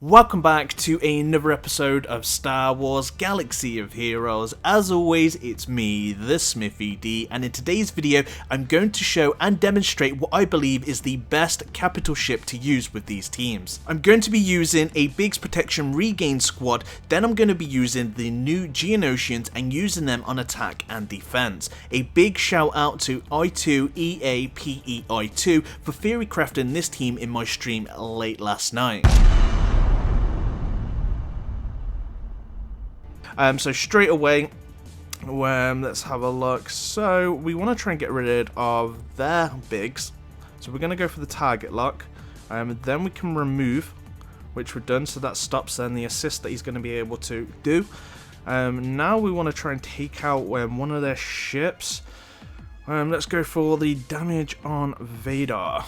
Welcome back to another episode of Star Wars Galaxy of Heroes. As always, it's me, the Smithie D, and in today's video, I'm going to show and demonstrate what I believe is the best capital ship to use with these teams. I'm going to be using a Biggs Protection Regain squad, then I'm going to be using the new Geonosians and using them on attack and defense. A big shout out to I2EAPEI2 for theory crafting this team in my stream late last night. So straight away, let's have a look. So we want to try and get rid of their bigs. So we're going to go for the target lock. Then we can remove, which we're done. So that stops then the assist that he's going to be able to do. Now we want to try and take out one of their ships. Let's go for the damage on Vader.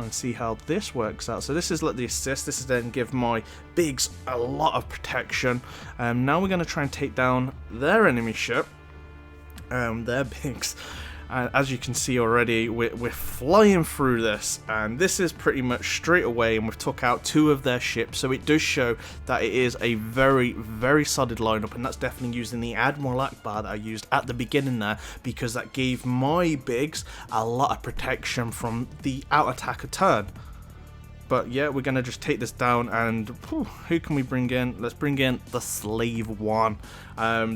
And see how this works out. So this is like the assist. This is then give my bigs a lot of protection. Now we're going to try and take down their enemy ship. Their bigs. As you can see already, we're flying through this, and this is pretty much straight away, and we've took out two of their ships, so it does show that it is a very, very solid lineup, and that's definitely using the Admiral Akbar that I used at the beginning there, because that gave my bigs a lot of protection from the out attacker turn. But yeah, we're going to just take this down, and who can we bring in? Let's bring in the Slave One.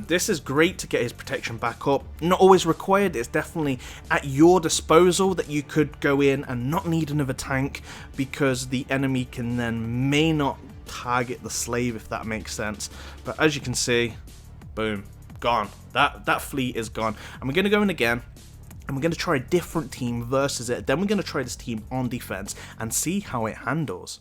This is great to get his protection back up. Not always required, it's definitely at your disposal that you could go in and not need another tank, because the enemy can then may not target the slave, if that makes sense. But as you can see, boom, gone. That fleet is gone. And we're going to go in again. And we're going to try a different team versus it. Then we're going to try this team on defense and see how it handles.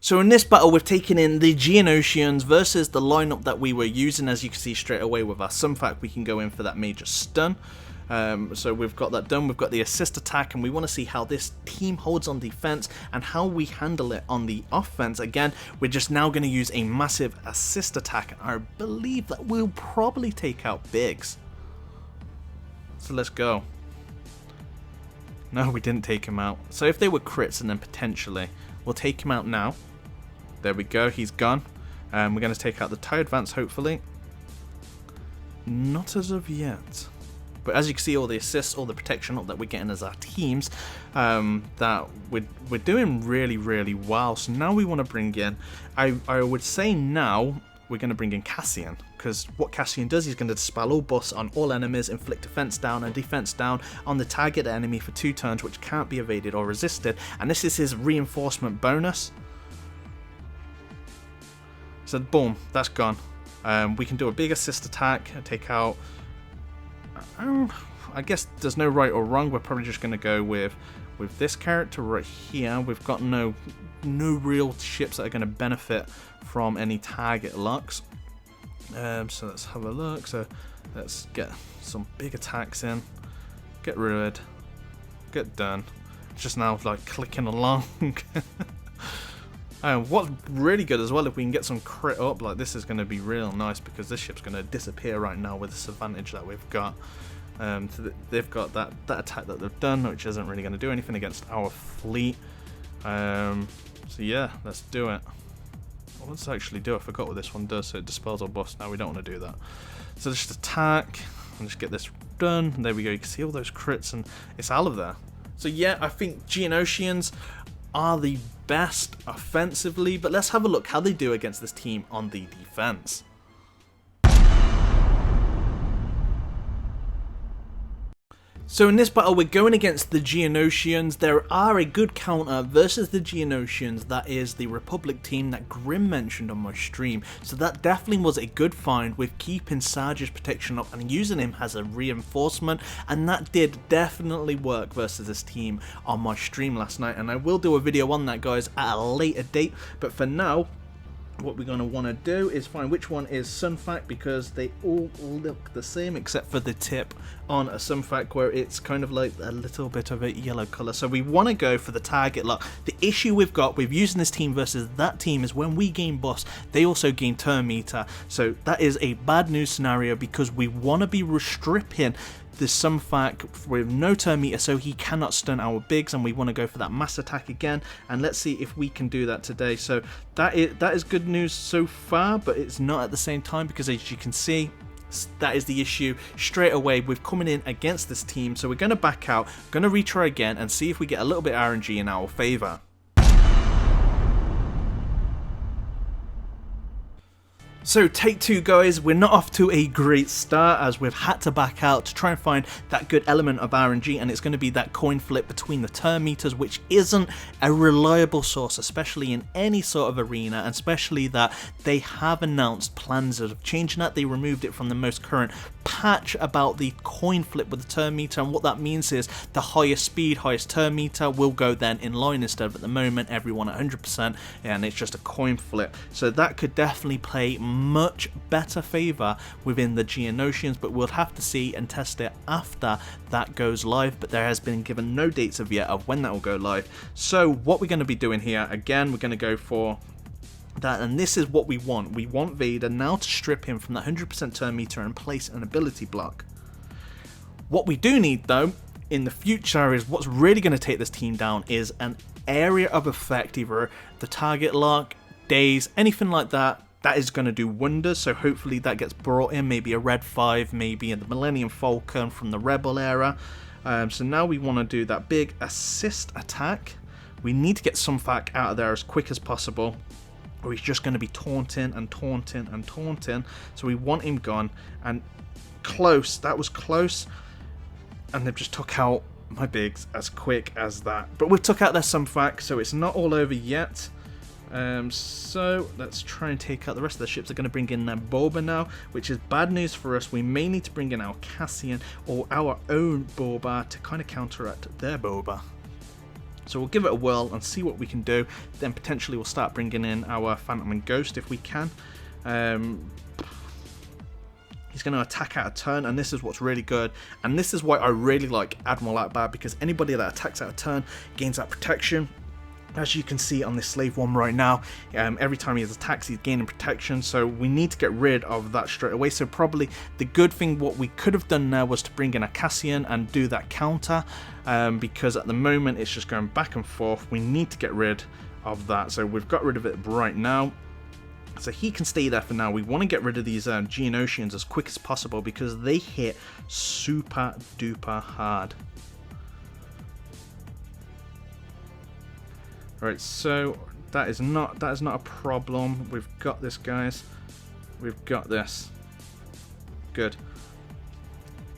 So in this battle, we've taken in the Geonosians versus the lineup that we were using. As you can see straight away with our Sunfac, we can go in for that major stun. So we've got that done. We've got the assist attack, and we want to see how this team holds on defense and how we handle it on the offense. Again, we're just now going to use a massive assist attack, and I believe that we'll probably take out Biggs. So let's go. No, we didn't take him out. So if they were crits, and then potentially we'll take him out now. There we go, he's gone. We're going to take out the TIE Advance, hopefully. Not as of yet. But as you can see, all the assists, all the protection that we're getting as our teams, that we're doing really, really well. So now we want to bring in, I would say now, we're going to bring in Cassian. Because what Cassian does, he's going to dispel all buffs on all enemies, inflict defense down and defense down on the target enemy for 2 turns, which can't be evaded or resisted. And this is his reinforcement bonus. So boom, that's gone. We can do a big assist attack and take out... I guess there's no right or wrong. We're probably just going to go with this character right here. We've got no real ships that are going to benefit from any target locks. So let's have a look. So let's get some big attacks in. Get rid. Get done. It's just now like clicking along. What's really good as well, if we can get some crit up, like this is going to be real nice, because this ship's going to disappear right now with this advantage that we've got. So they've got that attack that they've done, which isn't really going to do anything against our fleet. So yeah, let's do it. Well, let's actually do it. I forgot what this one does. So it dispels our buffs. Now we don't want to do that. So just attack and just get this done. And there we go. You can see all those crits, and it's out of there. So yeah, I think Geonosians are the best offensively, but let's have a look how they do against this team on the defense. So in this battle, we're going against the Geonosians. There are a good counter versus the Geonosians. That is the Republic team that Grim mentioned on my stream. So that definitely was a good find with keeping Sarge's protection up and using him as a reinforcement. And that did definitely work versus this team on my stream last night. And I will do a video on that, guys, at a later date. But for now, what we're going to want to do is find which one is Sunfac, because they all look the same except for the tip on a Sunfac where it's kind of like a little bit of a yellow color. So we want to go for the target lock. The issue we've got with using this team versus that team is when we gain boss, they also gain turn meter. So that is a bad news scenario, because we want to be restricting the Sunfac with no turn meter so he cannot stun our bigs, and we want to go for that mass attack again, and let's see if we can do that today. So that is good news so far, but it's not at the same time, because as you can see, that is the issue. Straight away we're coming in against this team, so we're going to back out, going to retry again and see if we get a little bit of RNG in our favor. So take two, guys. We're not off to a great start, as we've had to back out to try and find that good element of RNG, and it's going to be that coin flip between the turn meters, which isn't a reliable source, especially in any sort of arena, and especially that they have announced plans of changing that. They removed it from the most current patch about the coin flip with the turn meter, and what that means is the highest speed, highest turn meter will go then in line instead of at the moment everyone at 100%, and it's just a coin flip. So that could definitely play much better favor within the Geonosians, but we'll have to see and test it after that goes live. But there has been given no dates of yet of when that will go live. So what we're going to be doing here, again, we're going to go for that, and this is what we want. We want Vader now to strip him from that 100% turn meter and place an ability block. What we do need though in the future is what's really going to take this team down is an area of effect, either the target lock, daze, anything like that. That is going to do wonders, so hopefully that gets brought in, maybe a Red 5, maybe in the Millennium Falcon from the Rebel era. So now we want to do that big assist attack. We need to get Sunfac out of there as quick as possible, or he's just going to be taunting and taunting and taunting. So we want him gone, and close, that was close, and they've just took out my bigs as quick as that. But we've took out their Sunfac, so it's not all over yet. So let's try and take out the rest of the ships. They're going to bring in their Boba now, which is bad news for us. We may need to bring in our Cassian or our own Boba to kind of counteract their Boba. So we'll give it a whirl and see what we can do. Then potentially we'll start bringing in our Phantom and Ghost if we can. He's going to attack out of turn, and this is what's really good. And this is why I really like Admiral Akbar, because anybody that attacks out of turn gains that protection. As you can see on this Slave 1 right now, every time he has attacks, he's gaining protection, so we need to get rid of that straight away. So probably the good thing, what we could have done there was to bring in a Cassian and do that counter, because at the moment it's just going back and forth. We need to get rid of that, so we've got rid of it right now. So he can stay there for now. We want to get rid of these Geonosians as quick as possible, because they hit super duper hard. Right, so that is not a problem. We've got this, guys. We've got this. Good.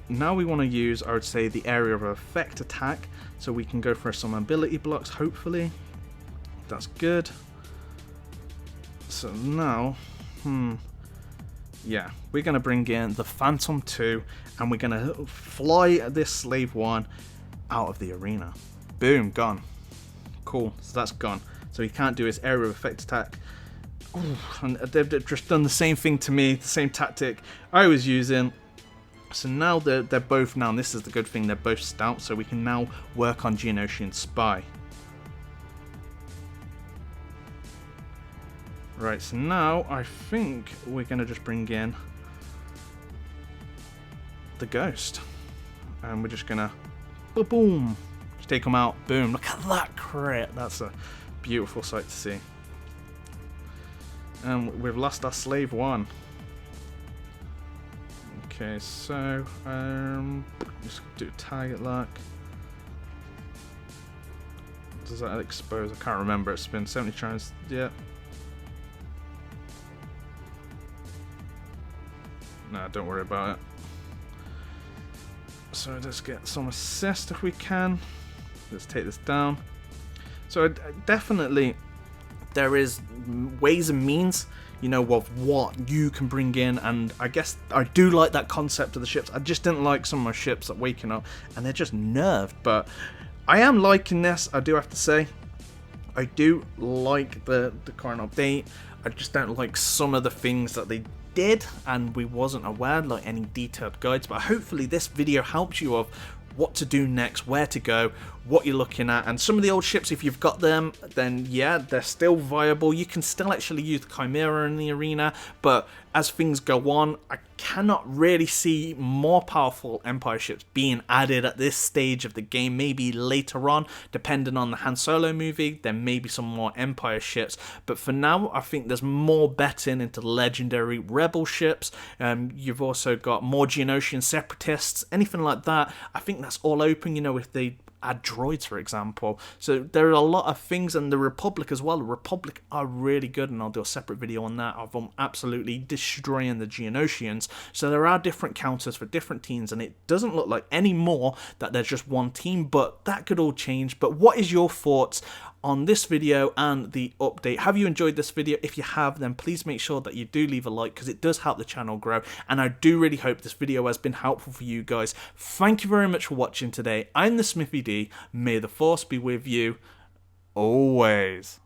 Now we want to use, I would say, the area of effect attack, so we can go for some ability blocks, hopefully. That's good. So now, yeah, we're going to bring in the Phantom 2, and we're going to fly this Slave 1 out of the arena. Boom, gone. Cool, so that's gone. So he can't do his area of effect attack. Ooh, and they've just done the same thing to me, the same tactic I was using. So now they're both now, and this is the good thing, they're both stout, so we can now work on Geonosian Spy. Right, so now I think we're going to just bring in the Ghost. And we're just going to boom. Take them out, boom, look at that crit, that's a beautiful sight to see. And we've lost our Slave 1. Okay, so just do target lock. Does that expose? I can't remember, it's been 70 tries, yeah. Nah, don't worry about it. So let's get some assist if we can. Let's take this down. So definitely there is ways and means, you know, of what you can bring in, and I guess I do like that concept of the ships. I just didn't like some of my ships that waking up and they're just nerfed, but I am liking this, I do have to say. I do like the current update. I just don't like some of the things that they did, and we wasn't aware like any detailed guides. But hopefully this video helps you of what to do next, where to go, what you're looking at. And some of the old ships, if you've got them, then yeah, they're still viable. You can still actually use the Chimera in the arena, but as things go on, I cannot really see more powerful Empire ships being added at this stage of the game. Maybe later on, depending on the Han Solo movie, there may be some more Empire ships, but for now I think there's more betting into legendary rebel ships. You've also got more Geonosian separatists, anything like that. I think that's all open, you know, if they add droids, for example. So there are a lot of things, and the Republic as well. The Republic are really good, and I'll do a separate video on that, of them absolutely destroying the Geonosians. So there are different counters for different teams, and it doesn't look like anymore that there's just one team, but that could all change. But what is your thoughts on this video and the update? Have you enjoyed this video? If you have, then please make sure that you do leave a like, because it does help the channel grow, and I do really hope this video has been helpful for you guys. Thank you very much for watching today. I'm the Smithie D. May the Force be with you always.